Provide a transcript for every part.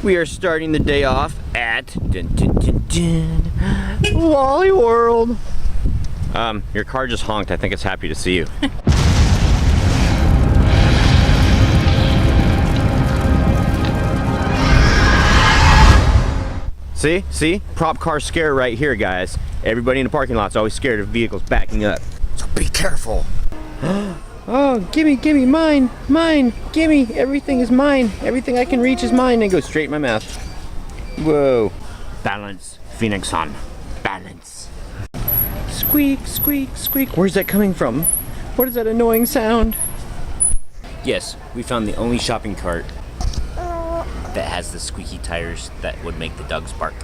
We are starting the day off at Wally World. Your car just honked. I think it's happy to see you. See? Prop car scare right here, guys. Everybody in the parking lot's always scared of vehicles backing up. So be careful. Oh, gimme, mine, gimme, everything is mine. Everything I can reach is mine. And go straight in my mouth. Whoa. Balance, Phoenix on. Balance. Squeak, squeak, squeak. Where's that coming from? What is that annoying sound? Yes, we found the only shopping cart that has the squeaky tires that would make the dogs bark.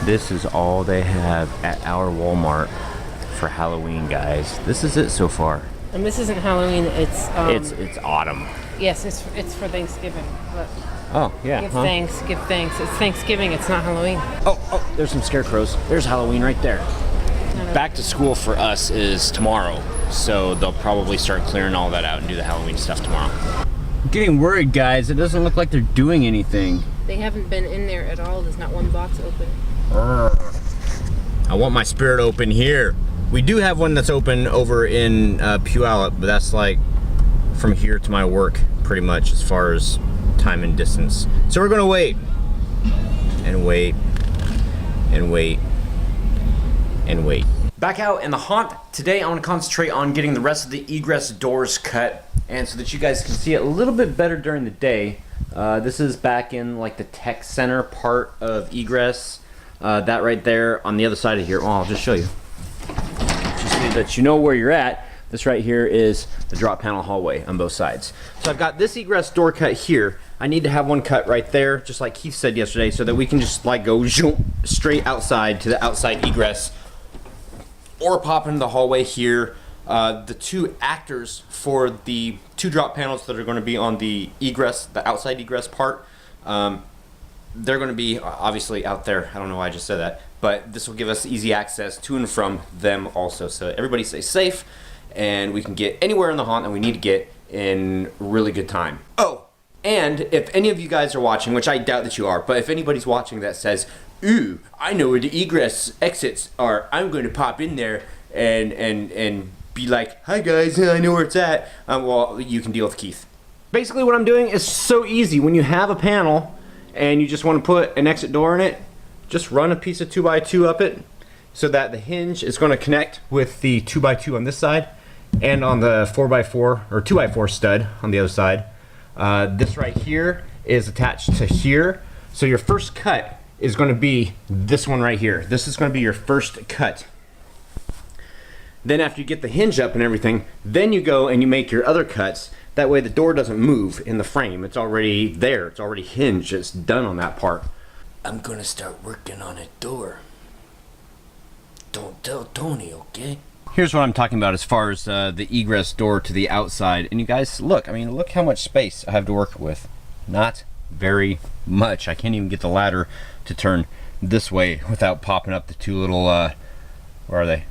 This is all they have at our Walmart for Halloween, guys. This is it so far. And this isn't Halloween, it's autumn. Yes, it's for Thanksgiving. But oh, yeah. give thanks. It's Thanksgiving, it's not Halloween. Oh, there's some scarecrows. There's Halloween right there. Back to school for us is tomorrow, so they'll probably start clearing all that out and do the Halloween stuff tomorrow. I'm getting worried, guys. It doesn't look like they're doing anything. They haven't been in there at all. There's not one box open. I want my spirit open here. We do have one that's open over in Puyallup, but that's like from here to my work, pretty much, as far as time and distance. So we're gonna wait, and wait, and wait, and wait. Back out in the haunt. Today I want to concentrate on getting the rest of the egress doors cut, and so that you guys can see it a little bit better during the day. This is back in like the tech center part of egress. That right there on the other side of here. Well, I'll just show you. Just so that you know where you're at. This right here is the drop panel hallway on both sides. So I've got this egress door cut here. I need to have one cut right there, just like Keith said yesterday, so that we can just like go straight outside to the outside egress, or pop into the hallway here. The two actors for the two drop panels that are going to be on the egress, the outside egress part, they're going to be obviously out there. I don't know why I just said that, but this will give us easy access to and from them also. So everybody stay safe, and we can get anywhere in the haunt that we need to get in really good time. Oh, and if any of you guys are watching, which I doubt that you are, but if anybody's watching that says, ooh, I know where the egress exits are, I'm going to pop in there and be like, hi guys, I know where it's at. Well, you can deal with Keith. Basically what I'm doing is so easy. When you have a panel and you just want to put an exit door in it, just run a piece of 2x2 up it so that the hinge is going to connect with the 2x2 on this side and on the 4x4 or 2x4 stud on the other side. This right here is attached to here. So your first cut is going to be this one right here. This is going to be your first cut. Then after you get the hinge up and everything, then you go and you make your other cuts. That way the door doesn't move in the frame. It's already there. It's already hinged. It's done on that part. I'm gonna start working on a door. Don't tell Tony, okay? Here's what I'm talking about as far as the egress door to the outside. And you guys, look, I mean, look how much space I have to work with. Not very much. I can't even get the ladder to turn this way without popping up the two little, where are they?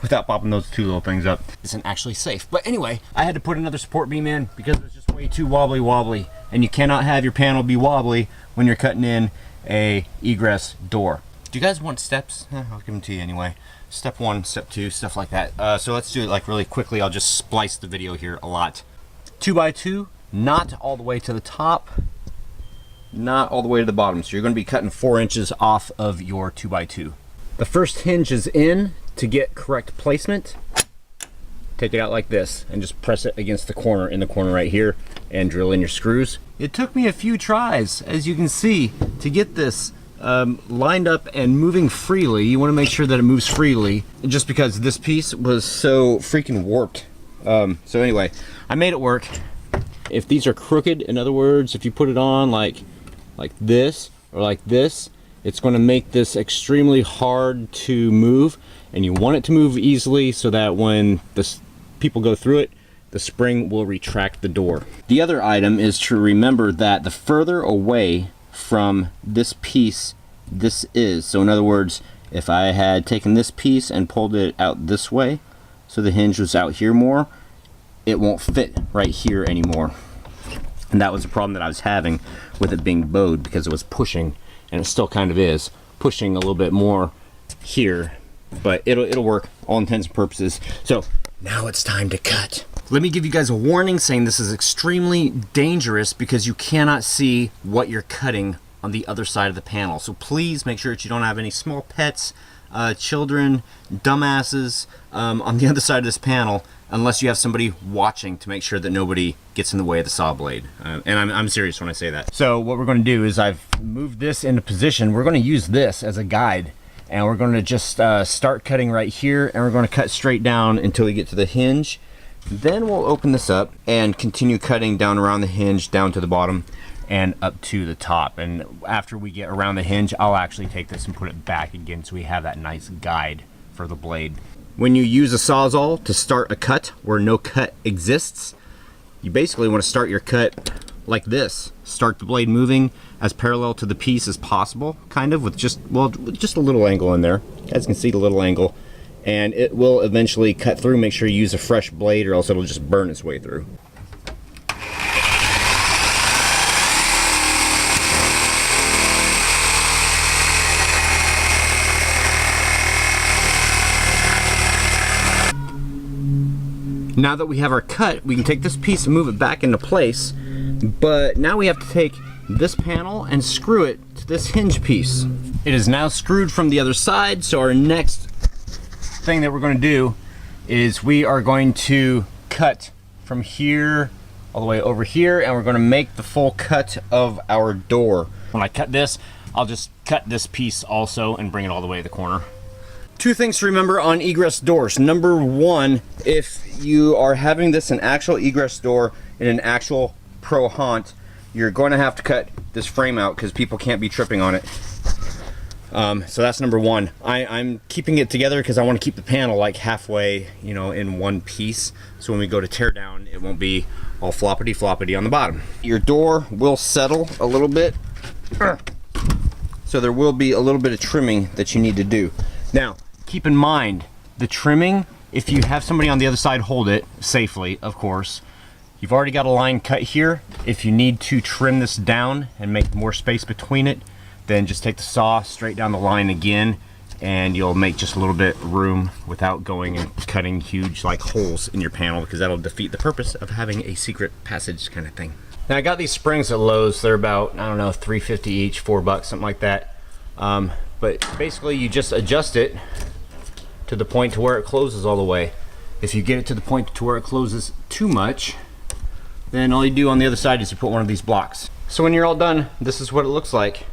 Without popping those two little things up. Isn't actually safe. But anyway, I had to put another support beam in because it was just way too wobbly. And you cannot have your panel be wobbly when you're cutting in a egress door. Do you guys want steps? I'll give them to you anyway. Step 1, step 2, stuff like that. So let's do it like really quickly. I'll just splice the video here a lot. 2x2, not all the way to the top, not all the way to the bottom. So you're going to be cutting 4 inches off of your 2x2. The first hinge is in. To get correct placement, take it out like this and just press it against the corner, in the corner right here, and drill in your screws. It took me a few tries, as you can see, to get this lined up and moving freely. You want to make sure that it moves freely, just because this piece was so freaking warped. So anyway, I made it work. If these are crooked, in other words, if you put it on like this or like this, it's going to make this extremely hard to move, and you want it to move easily so that when people go through it, the spring will retract the door. The other item is to remember that the further away from this piece this is, so in other words, if I had taken this piece and pulled it out this way, so the hinge was out here more, it won't fit right here anymore. And that was the problem that I was having with it being bowed, because it was pushing, and it still kind of is, pushing a little bit more here, but it'll work all intents and purposes. So now it's time to cut. Let me give you guys a warning saying this is extremely dangerous because you cannot see what you're cutting on the other side of the panel. So please make sure that you don't have any small pets, children, dumbasses on the other side of this panel, unless you have somebody watching to make sure that nobody gets in the way of the saw blade. And I'm serious when I say that. So what we're going to do is I've moved this into position. We're going to use this as a guide, and we're going to just start cutting right here, and we're going to cut straight down until we get to the hinge. Then we'll open this up and continue cutting down around the hinge, down to the bottom and up to the top. And after we get around the hinge, I'll actually take this and put it back again so we have that nice guide for the blade. When you use a Sawzall to start a cut where no cut exists, you basically want to start your cut like this. Start the blade moving as parallel to the piece as possible, kind of, with just a little angle in there. You guys can see the little angle. And it will eventually cut through. Make sure you use a fresh blade or else it'll just burn its way through. Now that we have our cut, we can take this piece and move it back into place, but now we have to take this panel and screw it to this hinge piece. It is now screwed from the other side, so our next thing that we're going to do is we are going to cut from here all the way over here, and we're going to make the full cut of our door. When I cut this, I'll just cut this piece also and bring it all the way to the corner. Two things to remember on egress doors. Number one, if you are having this an actual egress door in an actual pro haunt, you're going to have to cut this frame out because people can't be tripping on it. So that's number one. I'm keeping it together because I want to keep the panel like halfway, you know, in one piece. So when we go to tear down, it won't be all floppity floppity on the bottom. Your door will settle a little bit. So there will be a little bit of trimming that you need to do. Now, keep in mind, the trimming, if you have somebody on the other side hold it safely, of course, you've already got a line cut here. If you need to trim this down and make more space between it, then just take the saw straight down the line again, and you'll make just a little bit room without going and cutting huge like holes in your panel, because that'll defeat the purpose of having a secret passage kind of thing. Now I got these springs at Lowe's. They're about, I don't know, $3.50 each, $4, something like that. But basically you just adjust it to the point to where it closes all the way. If you get it to the point to where it closes too much, then all you do on the other side is you put one of these blocks. So when you're all done, this is what it looks like.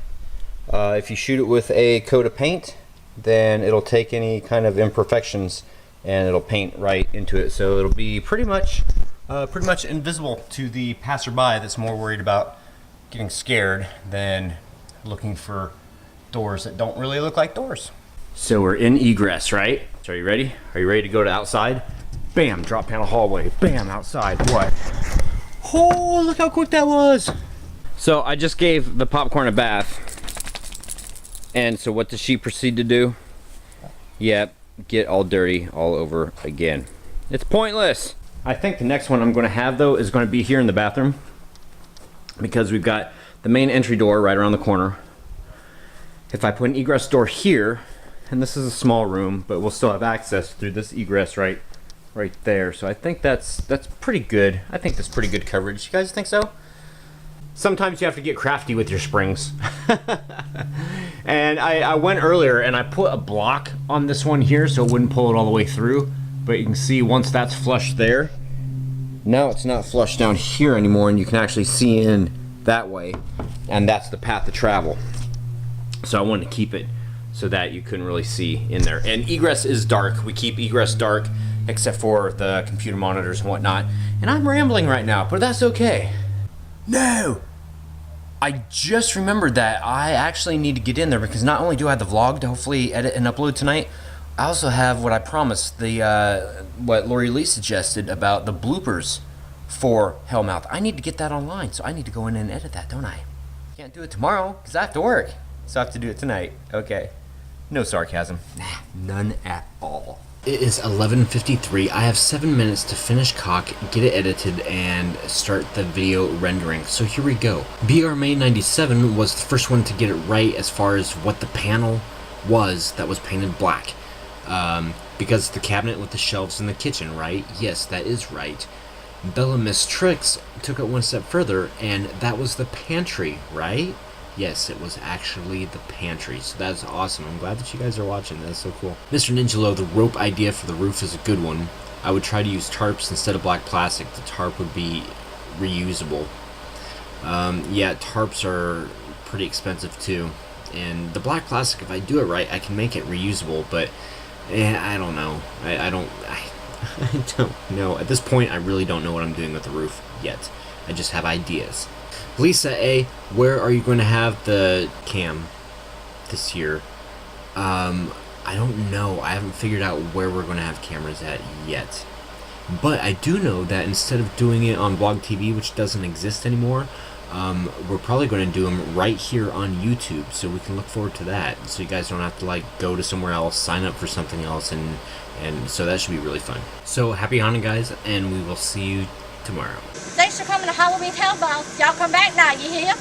If you shoot it with a coat of paint, then it'll take any kind of imperfections and it'll paint right into it. So it'll be pretty much invisible to the passerby that's more worried about getting scared than looking for doors that don't really look like doors. So we're in egress, right? So are you ready? Are you ready to go to outside? Bam, drop panel hallway. Bam, outside. What? Oh, look how quick that was. So I just gave the popcorn a bath. And so what does she proceed to do? Yep, get all dirty all over again. It's pointless. I think the next one I'm going to have though is going to be here in the bathroom, because we've got the main entry door right around the corner. If I put an egress door here, and this is a small room, but we'll still have access through this egress right there. So I think that's pretty good. I think that's pretty good coverage. You guys think so? Sometimes you have to get crafty with your springs. And I went earlier and I put a block on this one here so it wouldn't pull it all the way through. But you can see once that's flush there, now it's not flush down here anymore, and you can actually see in that way. And that's the path to travel. So I wanted to keep it so that you couldn't really see in there. And egress is dark. We keep egress dark except for the computer monitors and whatnot. And I'm rambling right now, but that's okay. No! I just remembered that I actually need to get in there, because not only do I have the vlog to hopefully edit and upload tonight, I also have what I promised, the what Lori Lee suggested about the bloopers for Hellmouth. I need to get that online, so I need to go in and edit that, don't I? Can't do it tomorrow because I have to work, so I have to do it tonight. Okay, no sarcasm. Nah, none at all. It is 11:53. I have 7 minutes to finish Cock, get it edited, and start the video rendering. So here we go. BR May 97 was the first one to get it right as far as what the panel was that was painted black. Because the cabinet with the shelves in the kitchen, right? Yes, that is right. Bella Miss Tricks took it one step further, and that was the pantry, right? Yes, it was actually the pantry, so that's awesome. I'm glad that you guys are watching. That's so cool. Mr. Ninjalo, the rope idea for the roof is a good one. I would try to use tarps instead of black plastic. The tarp would be reusable. Yeah, tarps are pretty expensive too. And the black plastic, if I do it right, I can make it reusable, but I don't know. I don't know. At this point, I really don't know what I'm doing with the roof yet. I just have ideas. Lisa A, where are you going to have the cam this year? I don't know. I haven't figured out where we're going to have cameras at yet. But I do know that instead of doing it on Blog TV, which doesn't exist anymore, we're probably going to do them right here on YouTube, so we can look forward to that. So you guys don't have to like go to somewhere else, sign up for something else, and so that should be really fun. So happy Hanukkah, guys, and we will see you tomorrow. Thanks for coming to HalloweenHellmouth. Y'all come back now, you hear?